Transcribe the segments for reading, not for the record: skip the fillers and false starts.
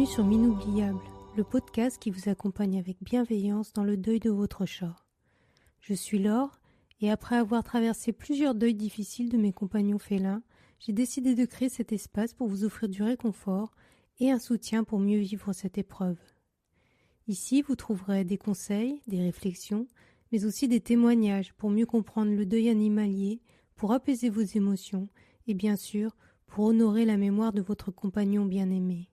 Bienvenue sur Minoubliable, le podcast qui vous accompagne avec bienveillance dans le deuil de votre chat. Je suis Laure et après avoir traversé plusieurs deuils difficiles de mes compagnons félins, j'ai décidé de créer cet espace pour vous offrir du réconfort et un soutien pour mieux vivre cette épreuve. Ici, vous trouverez des conseils, des réflexions, mais aussi des témoignages pour mieux comprendre le deuil animalier, pour apaiser vos émotions et bien sûr, pour honorer la mémoire de votre compagnon bien-aimé.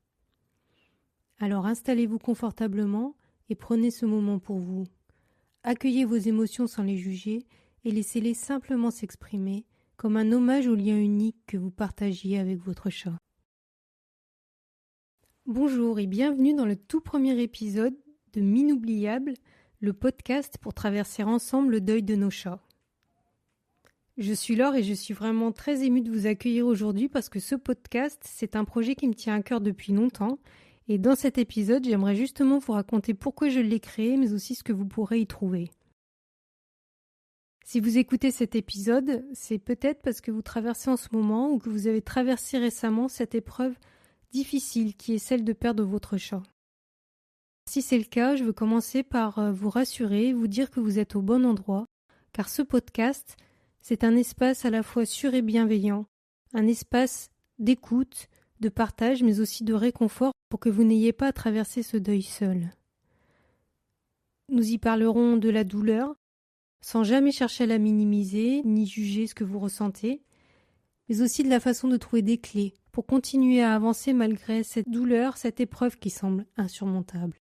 Alors installez-vous confortablement et prenez ce moment pour vous. Accueillez vos émotions sans les juger et laissez-les simplement s'exprimer comme un hommage au lien unique que vous partagiez avec votre chat. Bonjour et bienvenue dans le tout premier épisode de Minoubliable, le podcast pour traverser ensemble le deuil de nos chats. Je suis Laure et je suis vraiment très émue de vous accueillir aujourd'hui parce que ce podcast, c'est un projet qui me tient à cœur depuis longtemps. Et dans cet épisode, j'aimerais justement vous raconter pourquoi je l'ai créé, mais aussi ce que vous pourrez y trouver. Si vous écoutez cet épisode, c'est peut-être parce que vous traversez en ce moment ou que vous avez traversé récemment cette épreuve difficile qui est celle de perdre votre chat. Si c'est le cas, je veux commencer par vous rassurer et vous dire que vous êtes au bon endroit, car ce podcast, c'est un espace à la fois sûr et bienveillant, un espace d'écoute, de partage, mais aussi de réconfort pour que vous n'ayez pas à traverser ce deuil seul. Nous y parlerons de la douleur, sans jamais chercher à la minimiser, ni juger ce que vous ressentez, mais aussi de la façon de trouver des clés pour continuer à avancer malgré cette douleur, cette épreuve qui semble insurmontable.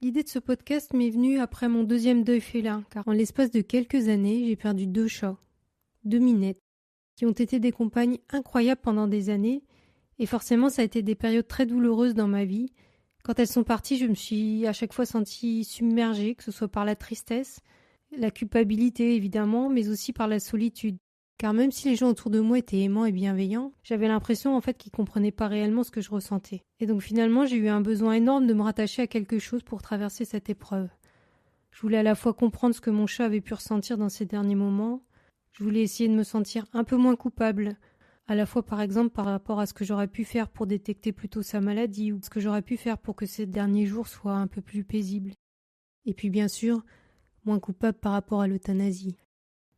L'idée de ce podcast m'est venue après mon deuxième deuil félin, car en l'espace de quelques années, j'ai perdu 2 chats, 2 minettes, qui ont été des compagnes incroyables pendant des années, et forcément ça a été des périodes très douloureuses dans ma vie. Quand elles sont parties, je me suis à chaque fois sentie submergée, que ce soit par la tristesse, la culpabilité évidemment, mais aussi par la solitude. Car même si les gens autour de moi étaient aimants et bienveillants, j'avais l'impression en fait qu'ils comprenaient pas réellement ce que je ressentais. Et donc finalement j'ai eu un besoin énorme de me rattacher à quelque chose pour traverser cette épreuve. Je voulais à la fois comprendre ce que mon chat avait pu ressentir dans ces derniers moments. Je voulais essayer de me sentir un peu moins coupable, à la fois par exemple par rapport à ce que j'aurais pu faire pour détecter plus tôt sa maladie ou ce que j'aurais pu faire pour que ces derniers jours soient un peu plus paisibles. Et puis bien sûr, moins coupable par rapport à l'euthanasie.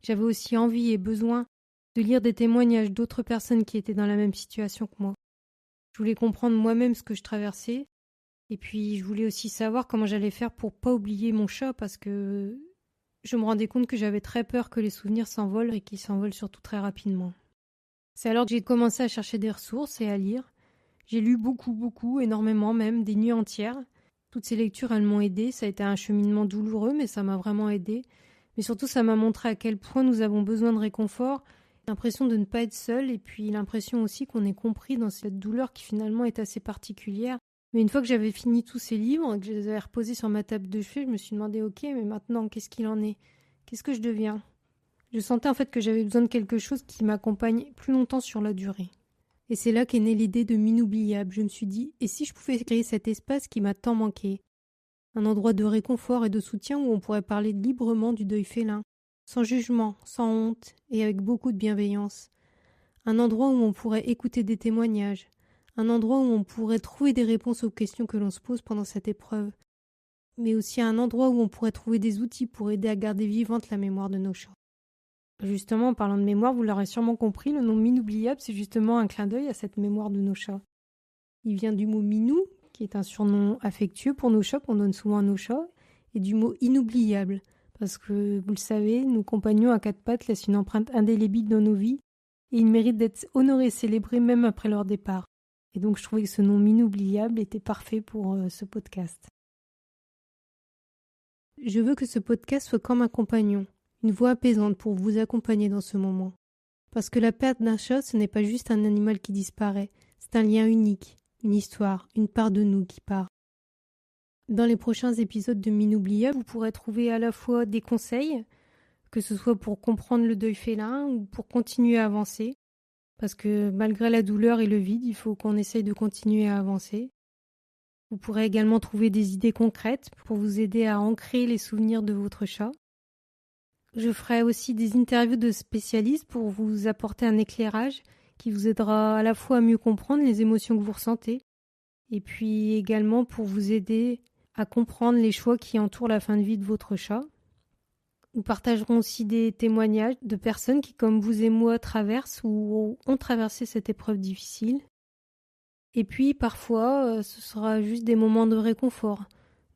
J'avais aussi envie et besoin de lire des témoignages d'autres personnes qui étaient dans la même situation que moi. Je voulais comprendre moi-même ce que je traversais et puis je voulais aussi savoir comment j'allais faire pour pas oublier mon chat parce que je me rendais compte que j'avais très peur que les souvenirs s'envolent et qu'ils s'envolent surtout très rapidement. C'est alors que j'ai commencé à chercher des ressources et à lire. J'ai lu beaucoup, énormément même, des nuits entières. Toutes ces lectures, elles m'ont aidée. Ça a été un cheminement douloureux, mais ça m'a vraiment aidée. Mais surtout, ça m'a montré à quel point nous avons besoin de réconfort, l'impression de ne pas être seul et puis l'impression aussi qu'on est compris dans cette douleur qui finalement est assez particulière. Mais une fois que j'avais fini tous ces livres, que je les avais reposés sur ma table de chevet, je me suis demandé, ok, mais maintenant, qu'est-ce qu'il en est ? Qu'est-ce que je deviens ? Je sentais en fait que j'avais besoin de quelque chose qui m'accompagne plus longtemps sur la durée. Et c'est là qu'est née l'idée de Minoubliable. Je me suis dit, et si je pouvais créer cet espace qui m'a tant manqué ? Un endroit de réconfort et de soutien où on pourrait parler librement du deuil félin, sans jugement, sans honte et avec beaucoup de bienveillance. Un endroit où on pourrait écouter des témoignages. Un endroit où on pourrait trouver des réponses aux questions que l'on se pose pendant cette épreuve. Mais aussi un endroit où on pourrait trouver des outils pour aider à garder vivante la mémoire de nos chats. Justement, en parlant de mémoire, vous l'aurez sûrement compris, le nom Minoubliable, c'est justement un clin d'œil à cette mémoire de nos chats. Il vient du mot minou, qui est un surnom affectueux pour nos chats qu'on donne souvent à nos chats, et du mot inoubliable, parce que, vous le savez, nos compagnons à 4 pattes laissent une empreinte indélébile dans nos vies, et ils méritent d'être honorés et célébrés même après leur départ. Et donc je trouvais que ce nom Minoubliable était parfait pour ce podcast. Je veux que ce podcast soit comme un compagnon, une voix apaisante pour vous accompagner dans ce moment. Parce que la perte d'un chat, ce n'est pas juste un animal qui disparaît, c'est un lien unique, une histoire, une part de nous qui part. Dans les prochains épisodes de Minoubliable, vous pourrez trouver à la fois des conseils, que ce soit pour comprendre le deuil félin ou pour continuer à avancer. Parce que malgré la douleur et le vide, il faut qu'on essaye de continuer à avancer. Vous pourrez également trouver des idées concrètes pour vous aider à ancrer les souvenirs de votre chat. Je ferai aussi des interviews de spécialistes pour vous apporter un éclairage qui vous aidera à la fois à mieux comprendre les émotions que vous ressentez et puis également pour vous aider à comprendre les choix qui entourent la fin de vie de votre chat. Nous partagerons aussi des témoignages de personnes qui, comme vous et moi, traversent ou ont traversé cette épreuve difficile. Et puis parfois, ce sera juste des moments de réconfort,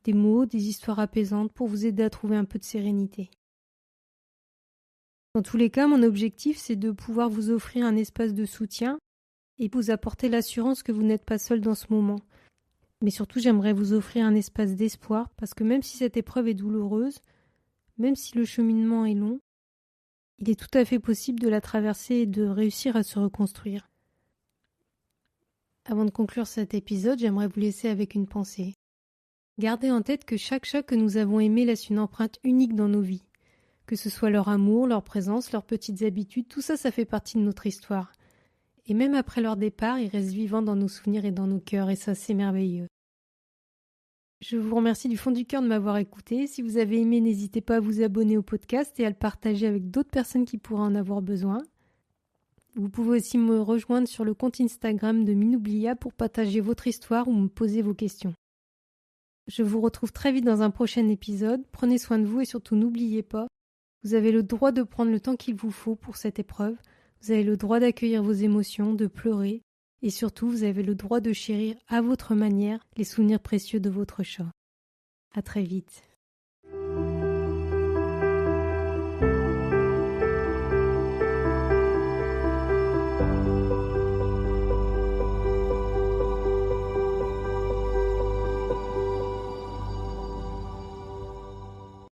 des mots, des histoires apaisantes pour vous aider à trouver un peu de sérénité. Dans tous les cas, mon objectif, c'est de pouvoir vous offrir un espace de soutien et vous apporter l'assurance que vous n'êtes pas seul dans ce moment. Mais surtout, j'aimerais vous offrir un espace d'espoir parce que même si cette épreuve est douloureuse, même si le cheminement est long, il est tout à fait possible de la traverser et de réussir à se reconstruire. Avant de conclure cet épisode, j'aimerais vous laisser avec une pensée. Gardez en tête que chaque chat que nous avons aimé laisse une empreinte unique dans nos vies. Que ce soit leur amour, leur présence, leurs petites habitudes, tout ça, ça fait partie de notre histoire. Et même après leur départ, ils restent vivants dans nos souvenirs et dans nos cœurs, et ça, c'est merveilleux. Je vous remercie du fond du cœur de m'avoir écouté. Si vous avez aimé, n'hésitez pas à vous abonner au podcast et à le partager avec d'autres personnes qui pourraient en avoir besoin. Vous pouvez aussi me rejoindre sur le compte Instagram de Minoublia pour partager votre histoire ou me poser vos questions. Je vous retrouve très vite dans un prochain épisode. Prenez soin de vous et surtout n'oubliez pas, vous avez le droit de prendre le temps qu'il vous faut pour cette épreuve. Vous avez le droit d'accueillir vos émotions, de pleurer. Et surtout, vous avez le droit de chérir à votre manière les souvenirs précieux de votre chat. À très vite.